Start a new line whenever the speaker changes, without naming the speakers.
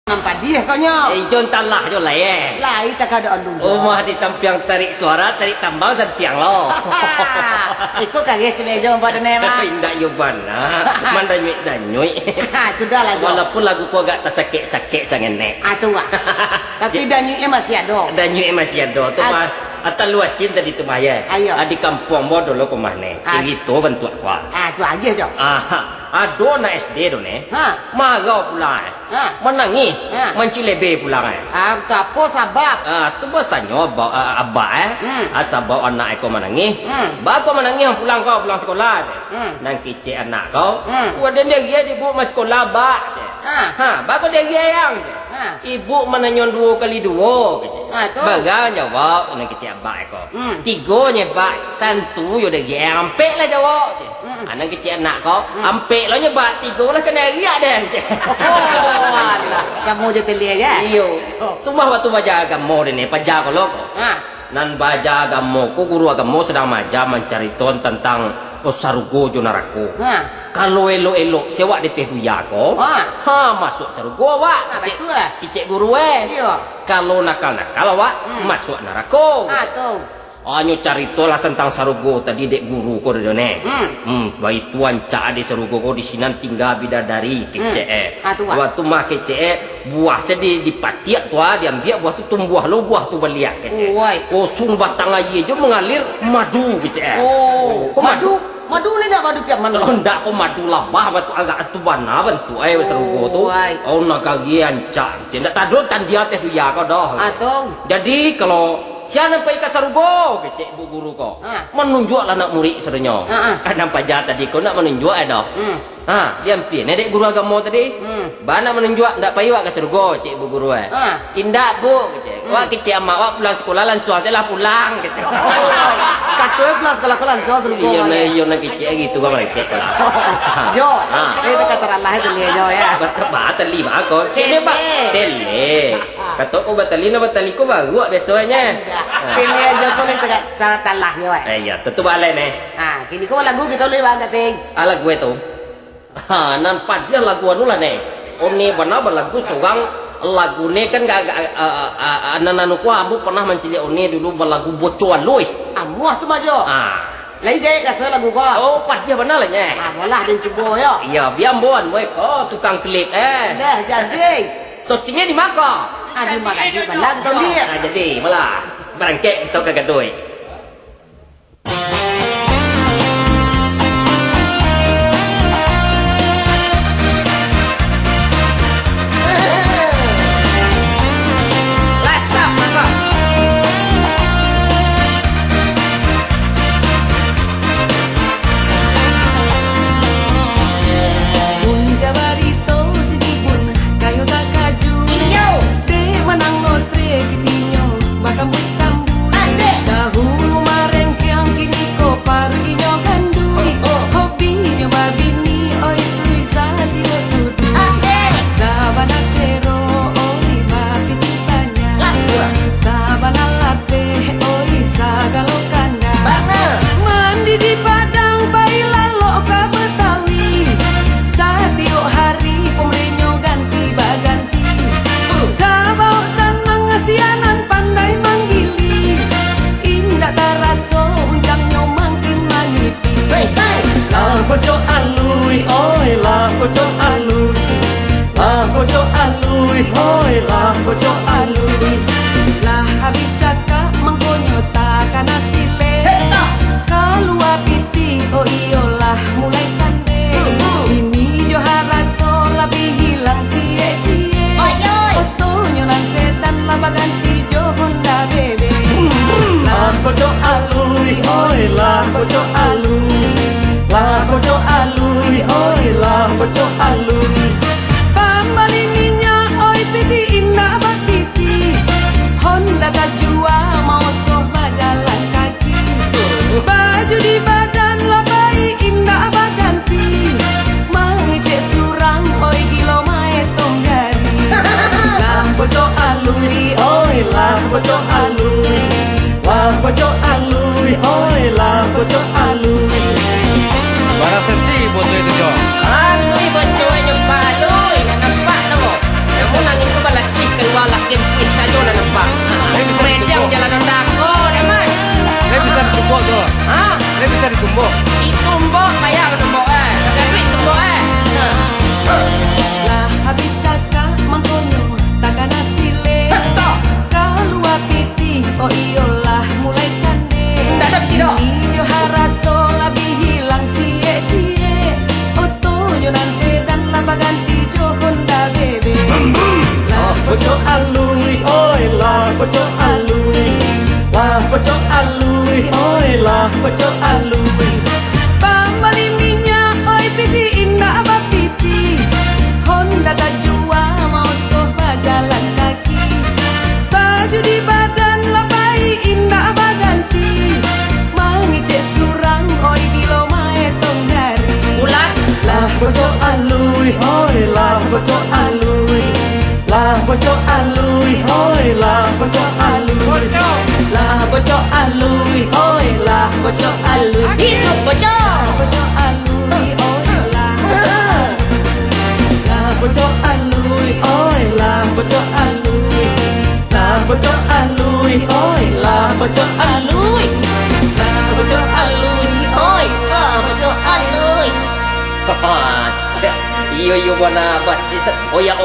Nampak dia kau nyok.
Jom talah je lah
Lai tak ada andung.
Rumah di samping tarik suara, tarik tambang sentiang lo.
Ikut kaget semeja pada nema.
Indak yuban lah. Cuma danyui.
Sudahlah.
Walaupun lagu kau agak tersakit-sakit sangat nek.
Tu lah. Tapi danyui masih ada.
Danyui masih ada. Tu mah. Atas luasin tadi tu bahaya.
Ayo.
Di kampung mo dulu pemahne. Yang itu bantu aku.
Tu aja je.
Ado na SD tu ne. Magau pulang. Menangis. Mencilebe pulang.
Apa sebab?
Tu bertanya abah asabau anak aku menangis. Ba aku menangis pulang sekolah. Nang kecil anak kau. Wadah dia ibu masuk sekolah ba. Ba aku dia yang. Ibu menanyon 2 kali 2. Bagang jawab nang kecil abah aku. 3 ba tentu yo dia ampek lah jawab. Anak kecil anak kau ampek lah nyebak 3 lah kena riak dah.
Kamu je telia ya?
Iyo. Tu mah waktu baca agama ni pajar kalau kau. Nan baca agama ku guru agama sedang maja mencari tentang sarugo jo neraka. Kalau elok-elok sewa di teh duya ko. Masuk sarugo wak.
Betul.
Kicik guru
Iya.
Kalau nakal-nakal wak masuk neraka.
Tu.
Hanya cari tolah tentang sarugo tadi dek guru ko dia ne. Baik tuan cak di sarugo ko di sini tinggal bidadari kecek. Waktu mah kecek buah sedih dipatiak tua diambil buah tu tumbuh lo buah tu beliak kecek. Kosong batang aye je mengalir madu kecek. Kok madu?
Madu ni nak madu piam mana?
Ndak ko madu labah batu agak tu bana bantu sarugo tu. Nak kagian cak kecek. Ndak tadon tan dia teh tu ya ko dah. Jadi kalau siapa pergi ke sarugo kecek bu guru ko menunjuklah anak murid sebenarnya nampak jahat tadi ko nak menunjuk ada dia hampir dek guru agama tadi bana menunjuk ndak pergi ke sarugo cek bu guru indak bu kecek wak kecek amak wak pulang sekolah langsung aja pulang kecek
Kata pulang sekolah langsung sarugo
iya nak kecek gitu kan mereka
yo kata Allah itu dia yo ya
batali ba ko kene ba tele kata ko batali na batali ko baru biasanya
pilih aja kau ni tak talah yo
iya tentu balai ne
kini kau lagu kita boleh banget ting
lagu itu nan padian lagu anu lah ne oni benar lagu seorang lagu ni kan anak-anak ku ambu pernah mencili oni dulu berlagu bocoan lui
amuah tu majo lain je kasih lagu kau
padian benar lah nya
bolah dan cubo yo
iya biamboan boy tukang klip
dah jadi
sotinya di maka
di maka di belah kita dia
jadi malah berangkek kita kagak duit
Barang senti botol itu, Jo.
Lui bocor nyoba lui nampak tu. Kamu nangis
ditumbuk.
Ditumbuk kaya menumbuk ada duit tumbuk
Lah habis cakap mangkonyo takkan asile. Kalau piti oh iyalah mulai sande.
Tak ada tidak.
Iyo harato lebih hilang cie-cie. Otonyo nan sedan laba ganti jo Honda bebe. Lah bojo alui oi lah bojo alui. Lah bojo alui oi lah bojo alui. Pambali minyak oi piti indah abah piti. Honda tak jua mau sofa jalan kaki. Baju di badan labai indah abah ganti. Mangicek surang oi bilo mae tong hari.
Bulan
Lah bojo alui oi lah bojo alui. Lah bojo alui oi lah bojo alui. Lah bojo alui oi lah bojo alui.
hidup bojo
Bojo alui oi lah. Lah bojo alui oi lah bojo alui. Lah bojo alui oi lah bojo alui. Lah bojo alui oi lah bojo alui.
Iyo iyo wana basi. Oh ya